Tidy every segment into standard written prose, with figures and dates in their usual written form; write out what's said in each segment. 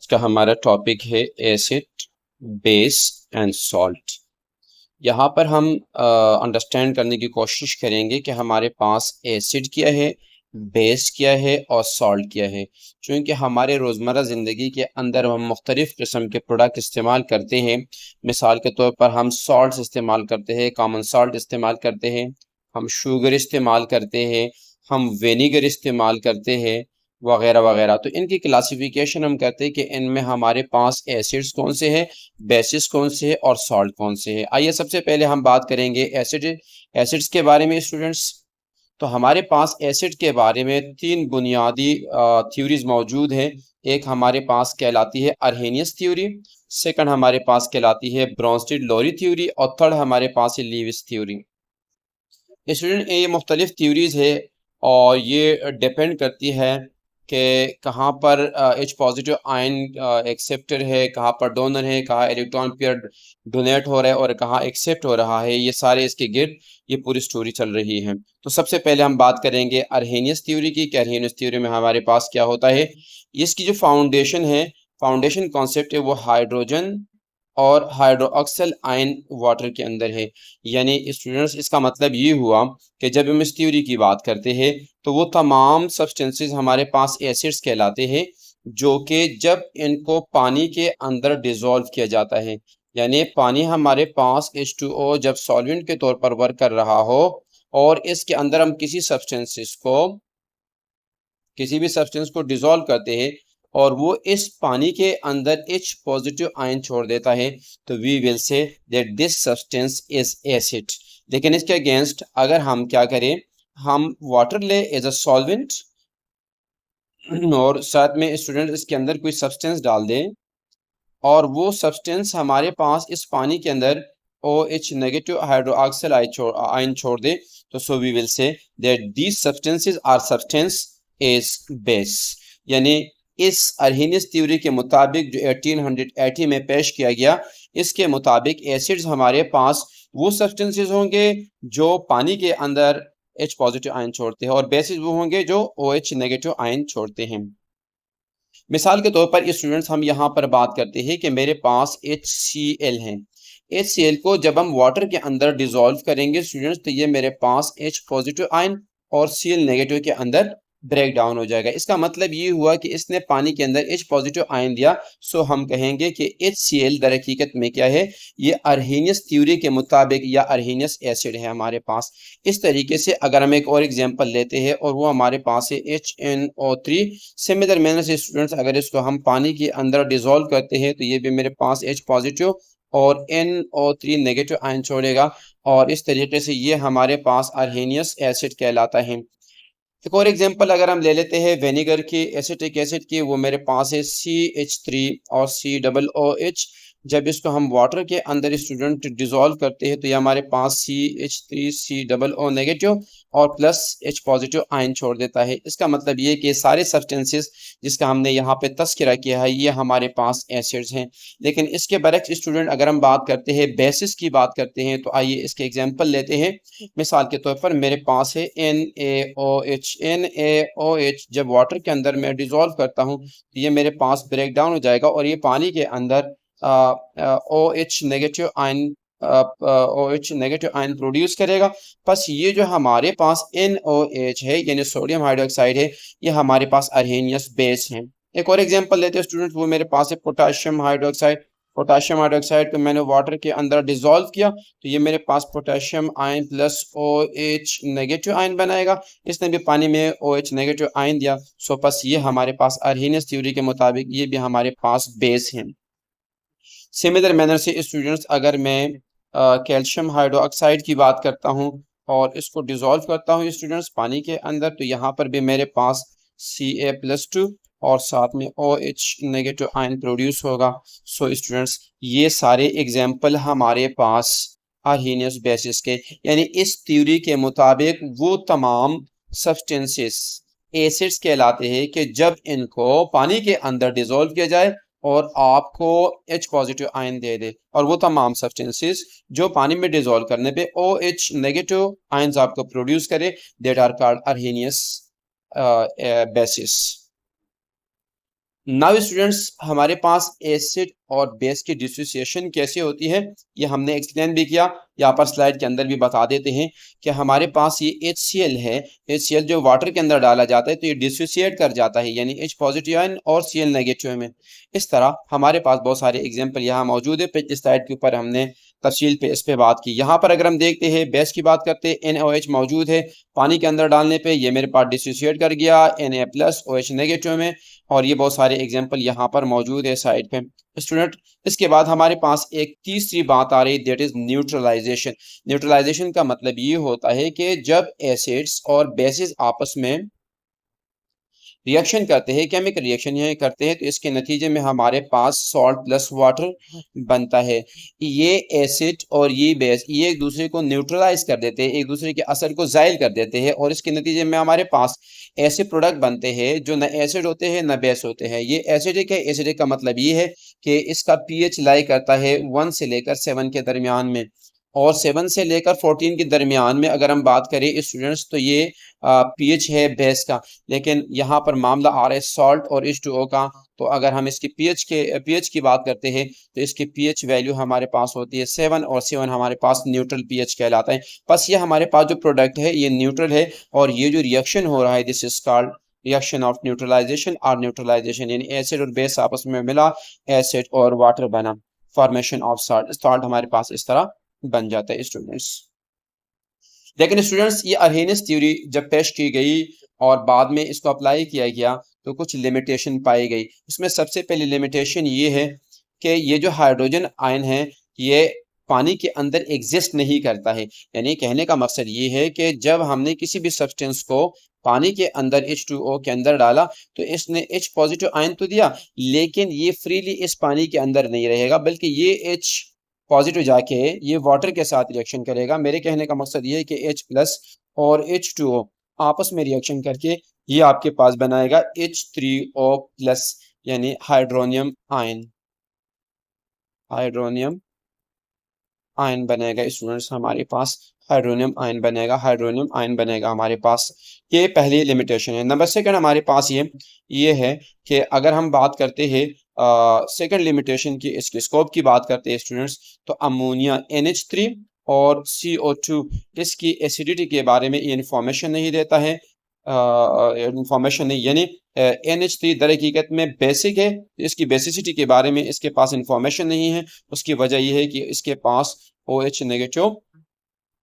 आज का हमारा टॉपिक है एसिड, बेस एंड सॉल्ट। यहाँ पर हम अंडरस्टैंड करने की कोशिश करेंगे कि हमारे पास एसिड क्या है, बेस क्या है और सॉल्ट क्या है। क्योंकि हमारे रोज़मर्रा ज़िंदगी के अंदर हम मुख्तलिफ़ किस्म के प्रोडक्ट इस्तेमाल करते हैं। मिसाल के तौर पर हम सॉल्ट इस्तेमाल करते हैं, कॉमन सॉल्ट इस्तेमाल करते हैं, हम शुगर इस्तेमाल करते हैं, हम विनेगर इस्तेमाल करते हैं वगैरह वगैरह। तो इनकी क्लासिफिकेशन हम कहते हैं कि इनमें हमारे पास एसिड्स कौन से हैं, बेसिस कौन से हैं और सॉल्ट कौन से हैं। आइए सबसे पहले हम बात करेंगे एसिड्स के बारे में स्टूडेंट्स। तो हमारे पास एसिड के बारे में तीन बुनियादी थ्योरीज मौजूद हैं। एक हमारे पास कहलाती है अर्हेनियस थ्योरी, सेकंड हमारे पास कहलाती है ब्रोंस्टेड लोरी थ्योरी और थर्ड हमारे पास है लीविस थ्योरी। स्टूडेंट ये मुख्तलिफ थ्योरीज है और ये डिपेंड करती है कि कहाँ पर एच पॉजिटिव आयन एक्सेप्टर है, कहाँ पर डोनर है, कहाँ इलेक्ट्रॉन पेयर डोनेट हो रहा है और कहाँ एक्सेप्ट हो रहा है। ये सारे इसके गिर्द ये पूरी स्टोरी चल रही है। तो सबसे पहले हम बात करेंगे अर्हेनियस थ्योरी की कि अर्हेनियस थ्योरी में हमारे पास क्या होता है। इसकी जो फाउंडेशन कॉन्सेप्ट है वो हाइड्रोजन और हाइड्रोक्सिल आयन वाटर के अंदर है। यानी स्टूडेंट्स इसका मतलब ये हुआ कि जब हम इस थ्योरी की बात करते हैं तो वो तमाम सब्सटेंसेस हमारे पास एसिड्स कहलाते हैं जो कि जब इनको पानी के अंदर डिसॉल्व किया जाता है, यानी पानी हमारे पास H2O जब सॉल्वेंट के तौर पर वर्क कर रहा हो और इसके अंदर हम किसी भी सब्सटेंस को डिसॉल्व करते हैं और वो इस पानी के अंदर H पॉजिटिव आयन छोड़ देता है तो we will say that this substance is acid. लेकिन इसके अगेंस्ट अगर हम क्या करें, हम वाटर ले एज अ सॉल्वेंट और साथ में स्टूडेंट इसके अंदर कोई सब्सटेंस डाल दें और वो सब्सटेंस हमारे पास इस पानी के अंदर OH नेगेटिव हाइड्रोक्सिल आयन छोड़ दे तो so we will say that these substances are substance is base. यानी इस अर्हेनियस थ्योरी के मुताबिक जो 1880 में पेश किया गया, इसके मुताबिक एसिड्स हमारे पास वो सब्सटेंसेस होंगे जो पानी के अंदर H पॉजिटिव आयन छोड़ते हैं और बेसिस वो होंगे जो OH नेगेटिव आयन छोड़ते हैं। मिसाल के तौर पर स्टूडेंट्स हम यहाँ पर बात करते हैं कि मेरे पास HCl है। HCl को जब हम वाटर के अंदर डिसॉल्व करेंगे स्टूडेंट्स तो ये मेरे पास H पॉजिटिव आयन और Cl नेगेटिव के अंदर ब्रेक डाउन हो जाएगा। इसका मतलब ये हुआ कि इसने पानी के अंदर H पॉजिटिव आयन दिया, सो हम कहेंगे कि HCl दर हकीकत में क्या है, ये अर्हेनियस थ्योरी के मुताबिक या अर्हेनियस एसिड है हमारे पास। इस तरीके से अगर हम एक और एग्जांपल लेते हैं और वो हमारे पास है HNO3। सिमिलर मैनर से स्टूडेंट्स अगर इसको हम पानी के अंदर डिसॉल्व करते हैं तो ये भी मेरे पास H पॉजिटिव और NO3 नेगेटिव आयन छोड़ेगा और इस तरीके से ये हमारे पास अर्हेनियस एसिड कहलाता है। एक और एग्जांपल अगर हम ले लेते हैं विनेगर की, एसिटिक एसिड की, वो मेरे पास है CH3 और COOH। जब इसको हम वाटर के अंदर स्टूडेंट डिसॉल्व करते हैं तो ये हमारे पास CH3 COO नेगेटिव और प्लस H पॉजिटिव आयन छोड़ देता है। इसका मतलब ये कि सारे सब्सटेंसेस जिसका हमने यहाँ पे तस्करा किया है ये हमारे पास एसिड्स हैं। लेकिन इसके बरक्स स्टूडेंट अगर हम बात करते हैं बेसिस की बात करते हैं तो आइए इसके एग्जांपल लेते हैं। मिसाल के तौर पर मेरे पास है NaOH जब वाटर के अंदर मैं डिसॉल्व करता हूँ तो ये मेरे पास ब्रेक डाउन हो जाएगा और ये पानी के अंदर OH नेगेटिव आयन प्रोड्यूस करेगा। बस ये जो हमारे पास NOH है यानी सोडियम हाइड्रोक्साइड है, ये हमारे पास अर्हेनियस बेस है। एक और एग्जांपल लेते हैं स्टूडेंट, वो मेरे पास है पोटाशियम हाइड्रोक्साइड। पोटाशियम हाइड्रोक्साइड को मैंने वाटर के अंदर डिसॉल्व किया तो ये मेरे पास potassium ion plus OH negative ion बनाएगा। इसने भी पानी में OH नेगेटिव आयन दिया, सो बस ये हमारे पास अर्हेनियस थ्योरी के मुताबिक ये भी हमारे पास बेस है। सिमिलर मैनर से स्टूडेंट्स अगर मैं कैल्शियम हाइड्रोक्साइड की बात करता हूँ और इसको डिसॉल्व करता हूँ स्टूडेंट्स पानी के अंदर तो यहाँ पर भी मेरे पास Ca+2 और साथ में OH नेगेटिव आयन प्रोड्यूस होगा। सो स्टूडेंट्स ये सारे एग्जाम्पल हमारे पास अर्हेनियस बेसिस के, यानी इस थ्योरी के मुताबिक वो तमाम सब्सटेंसेस एसिड्स कहलाते हैं कि जब इनको पानी के अंदर डिसॉल्व किया जाए और आपको H पॉजिटिव आयन दे दे, और वो तमाम सब्सटेंसेस जो पानी में डिसॉल्व करने पे OH नेगेटिव आयंस आपको प्रोड्यूस करे, that are called Arrhenius bases. Now students, हमारे पास एसिड और बेस की डिसोसिएशन कैसे होती है ये हमने एक्सप्लेन भी किया। यहाँ पर स्लाइड के अंदर भी बता देते हैं कि हमारे पास ये HCl है। HCl जो वाटर के अंदर डाला जाता है तो ये डिसोसिएट कर जाता है, यानी H पॉजिटिव आयन और Cl नेगेटिव में। इस तरह हमारे पास बहुत सारे एग्जाम्पल यहाँ मौजूद है। पिछली स्लाइड के ऊपर हमने तफसील पे इस पे बात की। यहाँ पर अगर हम देखते हैं बेस की बात करते हैं, NaOH मौजूद है पानी के अंदर डालने पे, ये मेरे पास डिसोसिएट कर गया Na+OH नेगेटिव में। और ये बहुत सारे एग्जाम्पल यहाँ पर मौजूद है साइड पे स्टूडेंट। इसके बाद हमारे पास एक तीसरी बात आ रही, दैट इज न्यूट्रलाइजेशन। न्यूट्रलाइजेशन का मतलब ये होता है कि जब एसिड्स और बेसिस आपस में रिएक्शन करते हैं, केमिकल रिएक्शन ये करते हैं, तो इसके नतीजे में हमारे पास सॉल्ट प्लस वाटर बनता है। ये एसिड और ये बेस ये एक दूसरे को न्यूट्रलाइज कर देते हैं, एक दूसरे के असर को ज़ाइल कर देते हैं, और इसके नतीजे में हमारे पास ऐसे प्रोडक्ट बनते हैं जो न एसिड होते हैं न बेस होते हैं। ये एसिडिक है। एसिडिक का मतलब ये है कि इसका pH लाई करता है 1 से लेकर 7 के दरमियान में, और 7 से लेकर 14 के दरमियान में अगर हम बात करें स्टूडेंट्स तो ये pH है बेस का। लेकिन यहाँ पर मामला आ रहा है सॉल्ट और H2O का। तो अगर हम इसकी pH की बात करते हैं तो इसकी pH वैल्यू हमारे पास होती है 7, और 7 हमारे पास न्यूट्रल pH कहलाता है। बस ये हमारे पास जो प्रोडक्ट है ये न्यूट्रल है, और ये जो रिएक्शन हो रहा है this is called reaction of neutralization और न्यूट्रलाइजेशन, यानी एसिड और बेस आपस में मिला, एसिड और वाटर बना, फॉर्मेशन ऑफ सॉल्ट। सॉल्ट हमारे पास इस तरह बन जाता है स्टूडेंट्स। लेकिन स्टूडेंट्स ये अर्हेनियस थ्योरी जब पेश की गई और बाद में इसको अप्लाई किया गया तो कुछ लिमिटेशन पाई गई। उसमें सबसे पहली लिमिटेशन ये है कि ये जो हाइड्रोजन आयन है ये पानी के अंदर एग्जिस्ट नहीं करता है। यानी कहने का मकसद ये है कि जब हमने किसी भी सब्सटेंस को पानी के अंदर H2O के अंदर डाला तो इसने H पॉजिटिव आयन तो दिया, लेकिन ये फ्रीली इस पानी के अंदर नहीं रहेगा, बल्कि ये H पॉजिटिव जाके ये वाटर के साथ रिएक्शन करेगा। मेरे कहने का मकसद ये है कि H+ और H2O आपस में रिएक्शन करके ये आपके पास बनाएगा H3O+, यानी हाइड्रोनियम आयन। हाइड्रोनियम आयन बनेगा स्टूडेंट्स हमारे पास, हाइड्रोनियम आयन बनेगा, हाइड्रोनियम आयन बनेगा हमारे पास। ये पहली लिमिटेशन है। नंबर सेकंड हमारे पास ये है कि अगर हम बात करते हैं सेकंड लिमिटेशन की, इसके स्कोप की बात करते हैं स्टूडेंट्स, तो अमोनिया NH3 और CO2 इसकी एसिडिटी के बारे में ये इंफॉर्मेशन नहीं देता है। इंफॉर्मेशन नहीं, यानी NH3 दर हकीकत में बेसिक है, इसकी बेसिसिटी के बारे में इसके पास इंफॉर्मेशन नहीं है। उसकी वजह यह है कि इसके पास OH नेगेटिव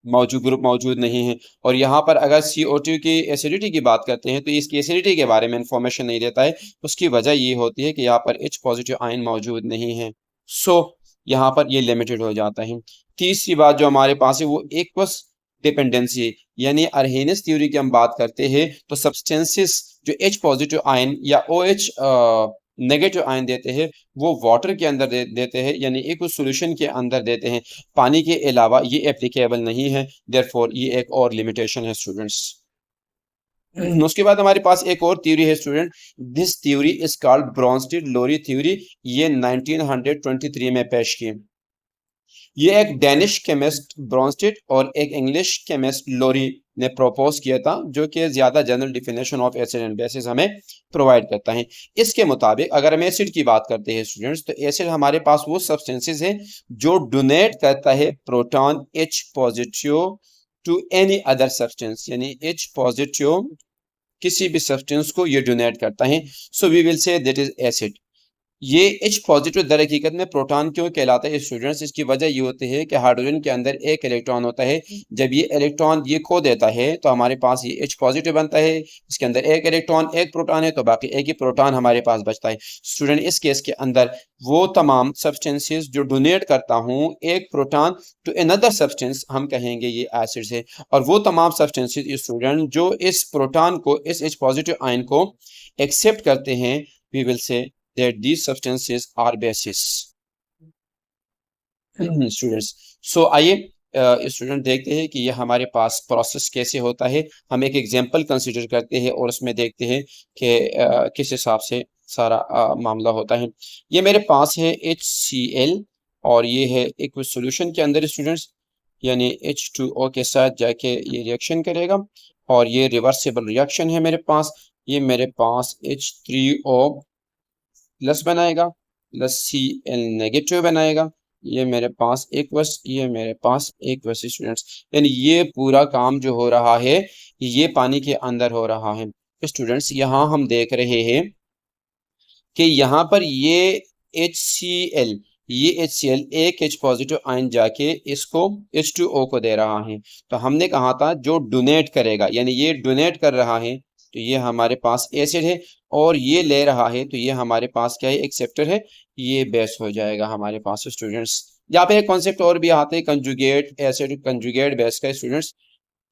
ग्रुप मौजूद नहीं है। और यहाँ पर अगर CO2 की एसिडिटी की बात करते हैं तो इसकी एसिडिटी के बारे में इंफॉर्मेशन नहीं देता है। उसकी वजह ये होती है कि यहाँ पर H पॉजिटिव आयन मौजूद नहीं है। सो यहाँ पर ये लिमिटेड हो जाता है। तीसरी बात जो हमारे पास है वो एक्वस डिपेंडेंसी, यानी अर्हेनियस थ्योरी की हम बात करते हैं तो सब्सटेंसेस जो H पॉजिटिव आयन या OH नेगेटिव आयन देते हैं वो वाटर के अंदर देते हैं, यानी एक उस सॉल्यूशन के अंदर देते हैं। पानी के अलावा ये एप्लीकेबल नहीं है, देयरफॉर ये एक और लिमिटेशन है स्टूडेंट्स। उसके बाद हमारे पास एक और थ्योरी है student, this theory is called Bronsted Lowry theory. ये 1923 में पेश की। ये एक डेनिश केमिस्ट ब्रोंस्टेड और एक इंग्लिश केमिस्ट लोरी ने प्रपोज किया था, जो कि ज्यादा general definition of acid and bases हमें प्रोवाइड करता है। इसके मुताबिक अगर हम एसिड की बात करते हैं स्टूडेंट्स, तो एसिड हमारे पास वो सब्सटेंसेस है जो डोनेट करता है proton H positive to any other substance, यानी H पॉजिटिव किसी भी सब्सटेंस को ये डोनेट करता है। So we will say that is acid. ये H पॉजिटिव दर हकीकत में प्रोटॉन क्यों कहलाता है स्टूडेंट्स? इसकी वजह ये होती है कि हाइड्रोजन के अंदर एक इलेक्ट्रॉन होता है। जब ये इलेक्ट्रॉन ये खो देता है तो हमारे पास ये H पॉजिटिव बनता है। इसके अंदर एक इलेक्ट्रॉन एक प्रोटॉन है तो बाकी एक ही प्रोटॉन हमारे पास बचता है। स्टूडेंट इस केस के अंदर वो तमाम सब्सटेंसेस जो डोनेट करता हूँ एक प्रोटॉन टू अनदर सब्सटेंस, हम कहेंगे ये एसिड्स है। और वो तमाम सब्सटेंसेस स्टूडेंट जो इस प्रोटॉन को, इस H पॉजिटिव आयन को एक्सेप्ट करते हैं, we will say that these substances are bases students। so आइए स्टूडेंट देखते हैं कि ये हमारे पास प्रोसेस कैसे होता है। हम एक एग्जांपल कंसीडर करते हैं और उसमें देखते हैं कि किस हिसाब से सारा मामला होता है। ये मेरे पास है HCl और ये है एक सॉल्यूशन के अंदर स्टूडेंट्स, यानी H2O के साथ जाके ये रिएक्शन करेगा और ये रिवर्सिबल रिएक्शन है मेरे पास। ये मेरे पास H3O प्लस बनाएगा, प्लस Cl नेगेटिव बनाएगा, ये मेरे पास एक्वस, ये मेरे पास एक्वस स्टूडेंट्स। यानी ये पूरा काम जो हो रहा है ये पानी के अंदर हो रहा है स्टूडेंट्स। यहाँ हम देख रहे हैं कि यहाँ पर ये HCl, ये HCl एक H पॉजिटिव आयन जाके इसको H2O को दे रहा है। तो हमने कहा था जो डोनेट करेगा, यानी ये डोनेट कर रहा है तो ये हमारे पास एसिड है, और ये ले रहा है तो ये हमारे पास क्या है, एक्सेप्टर है, ये बेस हो जाएगा हमारे पास स्टूडेंट्स। यहाँ पे एक कॉन्सेप्ट और भी आता है कंजुगेट एसिड कंजुगेट बेस का स्टूडेंट्स,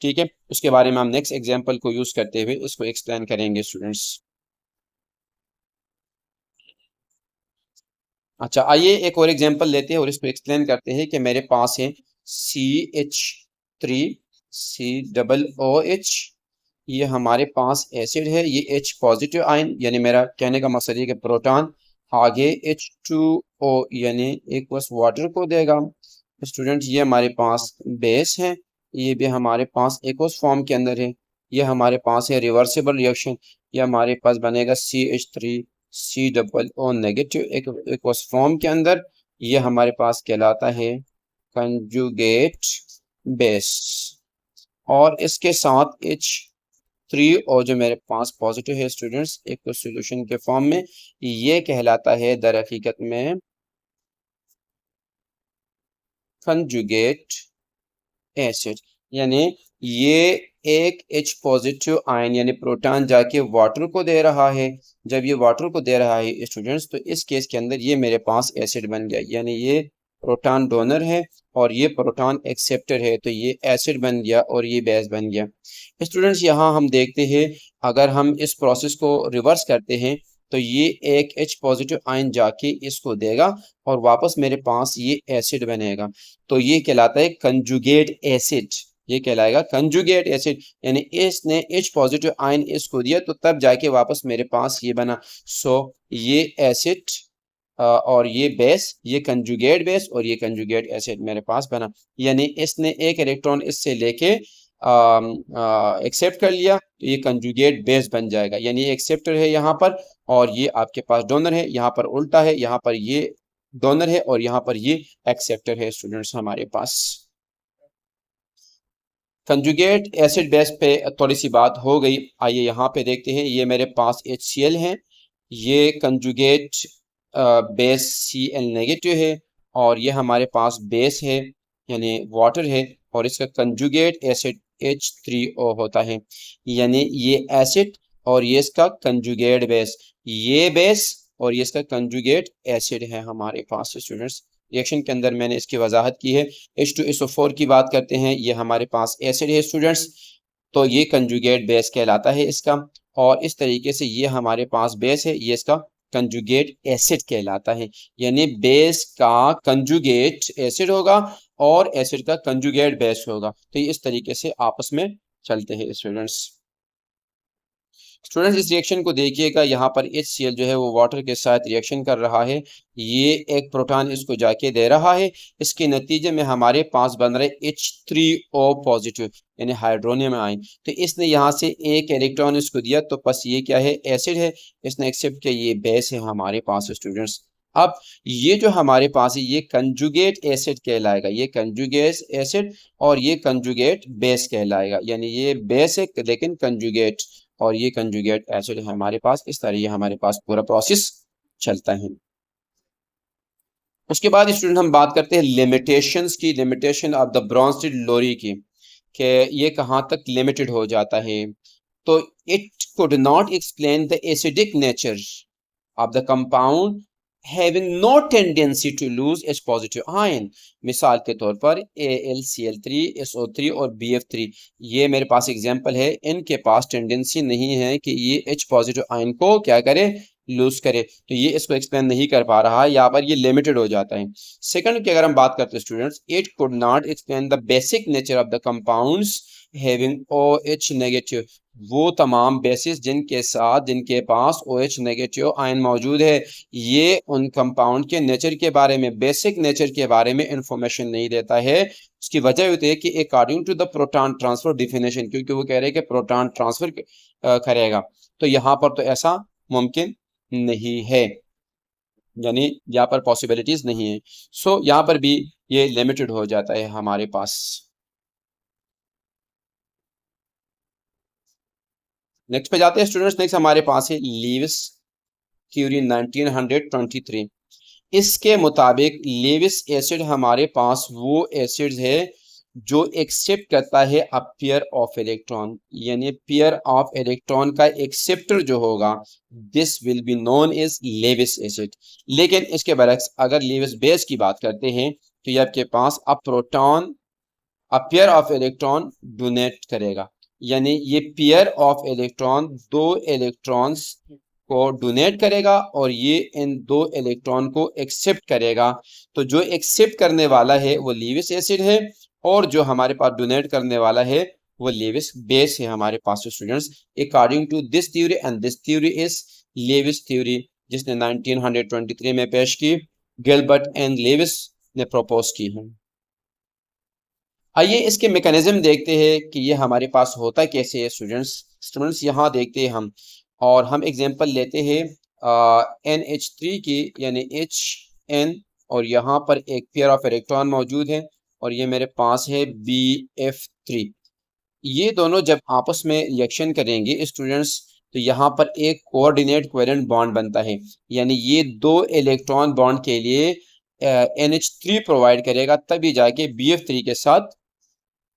ठीक है, उसके बारे में हम नेक्स्ट एग्जाम्पल को यूज करते हुए इसको एक्सप्लेन करेंगे स्टूडेंट्स। अच्छा, आइए एक और एग्जांपल लेते हैं और इसको एक्सप्लेन करते हैं कि मेरे पास है CH3 COOH, ये हमारे पास एसिड है, ये H पॉजिटिव आयन, यानी मेरा कहने का मकसद है कि प्रोटॉन आगे H2O यानी एक बस वाटर को देगा स्टूडेंट। ये हमारे पास बेस है, ये भी हमारे पास एक्वस फॉर्म के अंदर है, ये हमारे पास है रिवर्सिबल रिएक्शन, ये हमारे पास बनेगा CH3 COO negative aqueous form के अंदर, ये हमारे पास कहलाता है कंजुगेट बेस। और इसके साथ H3 और जो मेरे पास पॉजिटिव है स्टूडेंट्स एक तो सॉल्यूशन के फॉर्म में, ये कहलाता है दर हकीकत में कंजुगेट एसिड। यानी ये एक H पॉजिटिव आयन यानी प्रोटॉन जाके वाटर को दे रहा है, जब ये वाटर को दे रहा है स्टूडेंट्स तो इस केस के अंदर ये मेरे पास एसिड बन गया, यानी ये प्रोटॉन डोनर है और ये प्रोटॉन एक्सेप्टर है, तो ये एसिड बन गया और ये बेस बन गया स्टूडेंट्स। यहाँ हम देखते हैं अगर हम इस प्रोसेस को रिवर्स करते हैं तो ये एक H पॉजिटिव आयन जाके इसको देगा और वापस मेरे पास ये एसिड बनेगा, तो ये कहलाता है कंजुगेट एसिड, ये कहलाएगा कंजुगेट एसिड। यानी इसने H पॉजिटिव आयन इसको दिया तो तब जाके वापस मेरे पास ये बना। सो ये एसिड और ये बेस, ये कंजुगेट बेस और ये कंजुगेट एसिड मेरे पास बना। यानी इसने एक इलेक्ट्रॉन इससे लेके एक्सेप्ट कर लिया तो ये कंजुगेट बेस बन जाएगा, यानी ये एक्सेप्टर है यहाँ पर और ये आपके पास डोनर है, यहाँ पर उल्टा है, यहाँ पर ये डोनर है और यहाँ पर ये एक्सेप्टर है स्टूडेंट्स हमारे पास। कंजुगेट एसिड बेस पे थोड़ी सी बात हो गई, आइए यहाँ पे देखते हैं। ये मेरे पास HCl है, ये कंजुगेट बेस Cl नेगेटिव है और ये हमारे पास बेस है यानी वाटर है और इसका कंजुगेट एसिड H3O होता है, यानी ये एसिड और ये इसका कंजुगेट बेस, ये बेस और ये इसका कंजुगेट एसिड है हमारे पास स्टूडेंट्स। रिएक्शन के अंदर मैंने इसकी वजाहत की है। H2SO4 की बात करते हैं, ये हमारे पास एसिड है स्टूडेंट्स, तो ये कंजुगेट बेस कहलाता है इसका, और इस तरीके से ये हमारे पास बेस है, ये इसका कंजुगेट एसिड कहलाता है, यानी बेस का कंजुगेट एसिड होगा और एसिड का कंजुगेट बेस होगा, तो ये इस तरीके से आपस में चलते हैं स्टूडेंट्स। स्टूडेंट्स इस रिएक्शन को देखिएगा, यहाँ पर HCl जो है वो वाटर के साथ रिएक्शन कर रहा है, ये एक प्रोटॉन इसको जाके दे रहा है, इसके नतीजे में हमारे पास बन रहा है H3O पॉजिटिव यानी हाइड्रोनियम आयन, तो इसने यहाँ से एक इलेक्ट्रॉन इसको दिया तो बस ये क्या है, एसिड है, इसने एक्सेप्ट किया, ये बेस है हमारे पास स्टूडेंट्स। अब ये जो हमारे पास है ये कंजुगेट एसिड कहलाएगा, ये कंजुगेट एसिड और ये कंजुगेट बेस कहलाएगा, यानी ये बेस है लेकिन कंजुगेट और ये कंजुगेट एसिड है हमारे पास। इस तरह ये हमारे पास पूरा प्रोसेस चलता है। उसके बाद स्टूडेंट हम बात करते हैं लिमिटेशंस की, लिमिटेशन ऑफ द ब्रॉन्स्टेड लोरी की, कि ये कहाँ तक लिमिटेड हो जाता है। तो it could not explain the acidic nature of the compound having no tendency to lose H positive ion। मिसाल के तौर पर AlCl3 SO3 और BF3 ये मेरे पास एग्जांपल है, इनके पास टेंडेंसी नहीं है कि ये H पॉजिटिव आयन को क्या करे, लूज करे, तो ये इसको एक्सप्लेन नहीं कर पा रहा है, यहाँ पर ये लिमिटेड हो जाता है। सेकंड की अगर हम बात करते हैं students, it could not explain the basic nature of the compounds having OH negative, वो तमाम बेसिस जिनके साथ जिनके पास OH नेगेटिव आयन मौजूद है, ये उन कंपाउंड के नेचर के बारे में, बेसिक नेचर के बारे में इंफॉर्मेशन नहीं देता है। उसकी वजह होती है कि according to the proton transfer definition, क्योंकि वो कह रहे हैं कि प्रोटॉन ट्रांसफर करेगा, तो यहाँ पर तो ऐसा मुमकिन नहीं है। यानी यहाँ पर पॉसिबिलिटीज नहीं है। सो यहाँ पर भी ये लिमिटेड हो जाता है हमारे पास। नेक्स्ट पे जाते हैं स्टूडेंट्स। नेक्स्ट हमारे पास है लीविस थ्योरी 1923। इसके मुताबिक लेविस एसिड हमारे पास वो एसिड है जो एक्सेप्ट करता है अ पेयर ऑफ इलेक्ट्रॉन, यानी पेयर ऑफ इलेक्ट्रॉन का एक्सेप्टर जो होगा this will be known as Lewis acid. लेकिन इसके बरक्स अगर लेविस बेस की बात करते हैं तो ये आपके पास a proton a pair of electron donate करेगा, यानी ये पेयर ऑफ इलेक्ट्रॉन दो इलेक्ट्रॉन्स को डोनेट करेगा और ये इन दो इलेक्ट्रॉन को एक्सेप्ट करेगा। तो जो एक्सेप्ट करने वाला है वो लेविस एसिड है और जो हमारे पास डोनेट करने वाला है वो लेविस बेस है हमारे पास students. According to this theory and this theory is Lewis theory, जिसने 1923 में पेश की, गिलबर्ट एंड लेविस ने प्रपोज की है। आइए इसके मैकेनिज्म देखते हैं कि ये हमारे पास होता कैसे है स्टूडेंट्स। स्टूडेंट्स यहाँ देखते हैं हम, और हम एग्जांपल लेते हैं NH3 की, यानी HN, और यहाँ पर एक पेयर ऑफ इलेक्ट्रॉन मौजूद है और ये मेरे पास है BF3। ये दोनों जब आपस में रिएक्शन करेंगे स्टूडेंट्स तो यहाँ पर एक कोऑर्डिनेट कोवेलेंट बॉन्ड बनता है, यानी ये दो इलेक्ट्रॉन बॉन्ड के लिए NH3 प्रोवाइड करेगा, तभी जाके BF3 के साथ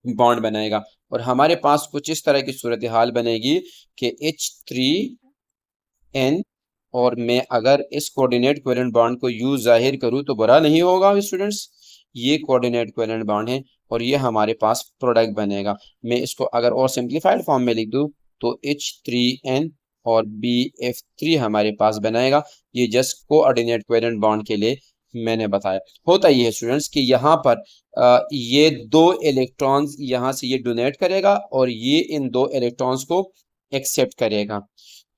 बॉन्ड बनाएगा। और हमारे पास कुछ इस तरह की सूरत हाल बनेगी कि H3N, और मैं अगर इस कोऑर्डिनेट कोवेलेंट बॉन्ड को U जाहिर करूं तो बुरा नहीं होगा स्टूडेंट्स। ये कोऑर्डिनेट कोवेलेंट बॉन्ड है और ये हमारे पास प्रोडक्ट बनेगा। मैं इसको अगर और सिंप्लीफाइड फॉर्म में लिख दूं तो H3N और BF3 हमारे पास बनाएगा। ये जस्ट कोऑर्डिनेट कोवेलेंट बॉन्ड के लिए मैंने बताया। होता ये है स्टूडेंट्स कि यहाँ पर ये दो इलेक्ट्रॉन्स यहाँ से ये डोनेट करेगा और ये इन दो इलेक्ट्रॉन्स को एक्सेप्ट करेगा।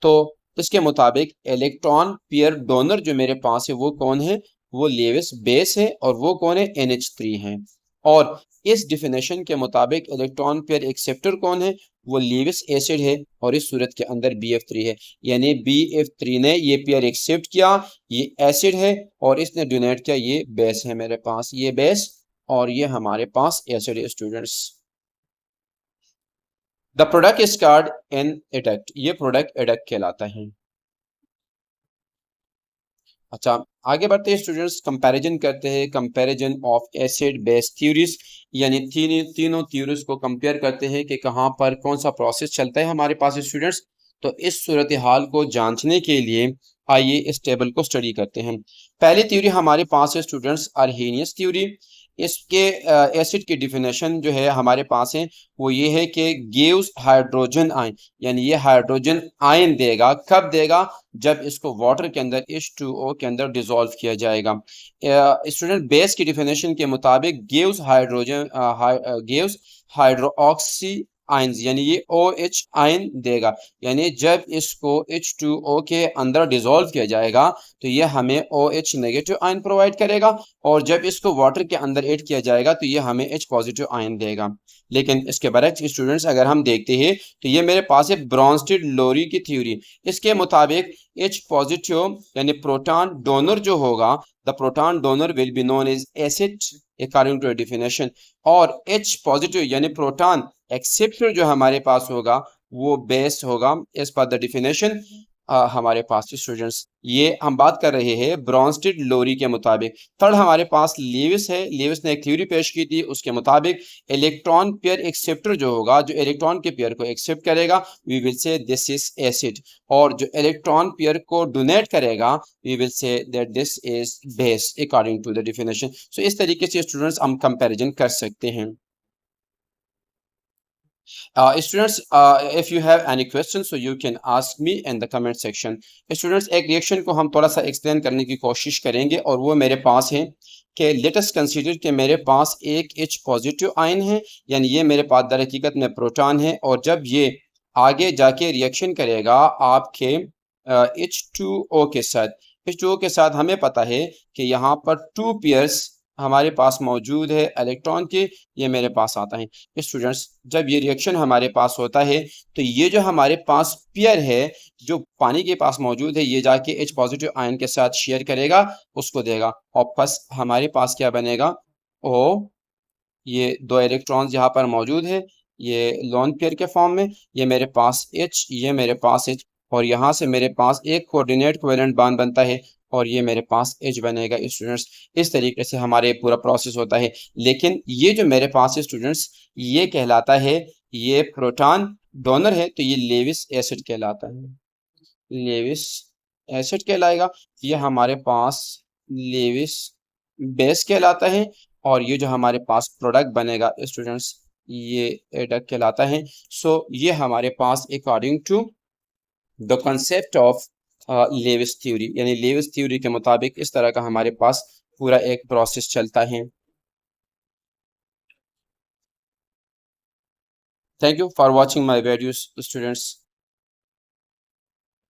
तो इसके मुताबिक इलेक्ट्रॉन पेयर डोनर जो मेरे पास है वो कौन है, वो लेविस बेस है, और वो कौन है, NH3 है। और इस डिफिनेशन के मुताबिक इलेक्ट्रॉन पेयर एक्सेप्टर कौन है, वो लेविस एसिड है और इस सूरत के अंदर BF3 है, यानी BF3 ने ये पेयर एक्सेप्ट किया, ये एसिड है, और इसने डोनेट किया, ये बेस है मेरे पास, ये बेस और ये हमारे पास एसिड है students. The product is called an adduct, ये प्रोडक्ट एडक्ट कहलाता है। अच्छा आगे बढ़ते हैं स्टूडेंट्स, कंपैरिजन करते हैं, comparison of acid base theories, यानी तीनों थ्योरीज को कंपेयर करते हैं कि कहाँ पर कौन सा प्रोसेस चलता है हमारे पास स्टूडेंट्स। तो इस सूरत हाल को जांचने के लिए आइए इस टेबल को स्टडी करते हैं। पहली थ्योरी हमारे पास है स्टूडेंट्स अर्हेनियस थ्योरी। इसके एसिड की डिफिनेशन जो है हमारे पास है वो ये है कि गिव्स हाइड्रोजन आयन, यानी ये हाइड्रोजन आयन देगा, कब देगा, जब इसको वाटर के अंदर H2O के अंदर डिसॉल्व किया जाएगा। स्टूडेंट बेस की डिफिनेशन के मुताबिक gives hydrogen gives hydroxy ions, यानी ये OH आयन देगा, यानी जब इसको H2O के अंदर डिसॉल्व किया जाएगा तो ये हमें OH नेगेटिव आयन प्रोवाइड करेगा, और जब इसको वाटर के अंदर ऐड किया जाएगा तो ये हमें H पॉजिटिव आयन देगा। लेकिन इसके बरक्स स्टूडेंट्स अगर हम देखते हैं तो ये मेरे पास है ब्रॉन्स्टेड लोरी की थ्योरी। इसके मुताबिक H पॉजिटिव यानी प्रोटॉन डोनर जो होगा, the proton donor will be known as acid according to definition, और H पॉजिटिव यानी प्रोटॉन एक्सेप्टर जो हमारे पास होगा वो बेस होगा एज पर द डिफिनेशन हमारे पास स्टूडेंट्स। ये हम बात कर रहे हैं ब्रॉन्स्टेड लोरी के मुताबिक। थर्ड हमारे पास लेविस है, लेविस ने एक थ्योरी पेश की थी, उसके मुताबिक इलेक्ट्रॉन पेयर एक्सेप्टर जो होगा, जो इलेक्ट्रॉन के पेयर को एक्सेप्ट करेगा, we will say this is acid, और जो इलेक्ट्रॉन पेयर को डोनेट करेगा we will say that this is base according to the definition. So इस तरीके से स्टूडेंट्स हम कंपैरिजन कर सकते हैं। Students, if you have any questions, so you can ask me in the comment section. Students, एक reaction को हम थोड़ा सा एक्सप्लेन करने की कोशिश करेंगे, और वो मेरे पास है कि लेट अस कंसीडर कि मेरे पास एक H पॉजिटिव आयन है, यानी ये मेरे पास दर हकीकत में प्रोटॉन है, और जब ये आगे जाके रिएक्शन करेगा आपके H2O के साथ, H2O के साथ हमें पता है कि यहाँ पर टू पेयर्स हमारे पास मौजूद है इलेक्ट्रॉन के, ये मेरे पास आता है। स्टूडेंट्स, जब ये रिएक्शन हमारे पास होता है तो ये जो हमारे पास पेयर है जो पानी के पास मौजूद है, ये जाके H पॉजिटिव आयन के साथ शेयर करेगा, उसको देगा, और फर्स्ट हमारे पास क्या बनेगा, ओ ये दो इलेक्ट्रॉन्स यहाँ पर मौजूद है, ये लोन पेयर के फॉर्म में, ये मेरे पास H, ये मेरे पास H, और यहाँ से मेरे पास एक कोऑर्डिनेट कोवेलेंट बॉन्ड बनता है और ये मेरे पास H बनेगा। स्टूडेंट्स, इस तरीके से हमारे पूरा प्रोसेस होता है। लेकिन ये जो मेरे पास है स्टूडेंट्स, ये कहलाता है, ये प्रोटॉन डोनर है, तो ये लेविस एसिड कहलाता है, लेविस एसिड कहलाएगा। ये हमारे पास लेविस बेस कहलाता है, और ये जो हमारे पास प्रोडक्ट बनेगा स्टूडेंट्स, ये एडक्ट कहलाता है। सो ये हमारे पास according to the concept of Lewis theory, यानी लेविस थ्योरी के मुताबिक इस तरह का हमारे पास पूरा एक प्रोसेस चलता है। Thank you for watching my videos students.